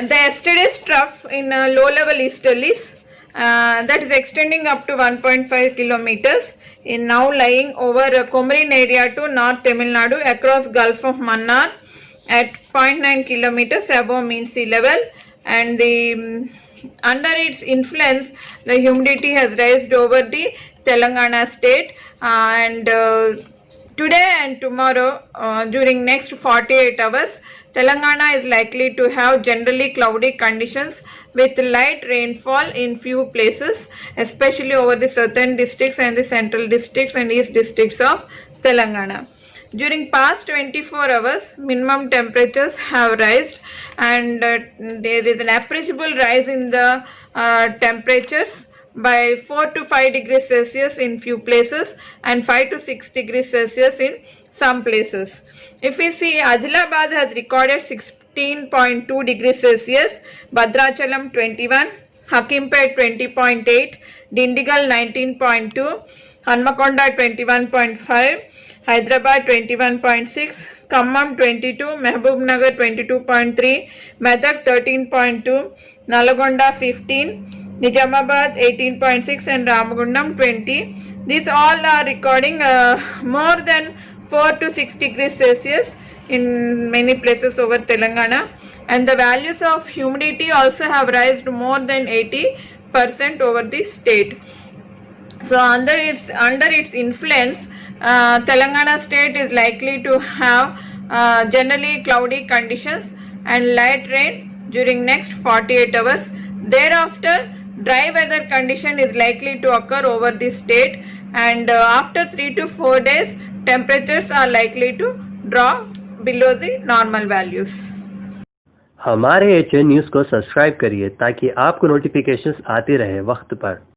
the yesterday's trough in low level easterlies that is extending up to 1.5 kilometers is now lying over Comarin area to North Tamil Nadu across Gulf of Mannar at 0.9 kilometers above mean sea level, and under its influence the humidity has raised over the Telangana state, and today and tomorrow during next 48 hours Telangana is likely to have generally cloudy conditions with light rainfall in few places, especially over the southern districts and the central districts and east districts of Telangana. During past 24 hours, minimum temperatures have risen, and there is an appreciable rise in the temperatures by 4 to 5 degrees Celsius in few places and 5 to 6 degrees Celsius in some places. If we see, Hyderabad has recorded 16.2 degrees Celsius, Bhadrachalam 21, Hakimpet 20.8, Dindigal 19.2, Hanmakonda 21.5, Hyderabad 21.6, Khammam 22, Mehboob-Nagar 22.3, Medak 13.2, Nalgonda 15, Nizamabad 18.6 and Ramagundam 20. These all are recording more than 4 to 6 degrees Celsius in many places over Telangana, and the values of humidity also have risen more than 80% over the state. So under its influence, Telangana state is likely to have generally cloudy conditions and light rain during next 48 hours. Thereafter, dry weather condition is likely to occur over the state, and after 3 to 4 days, temperatures are likely to drop below the normal values. हमारे HN news को subscribe करिए ताकि आपको notifications आते रहे वक्त पर।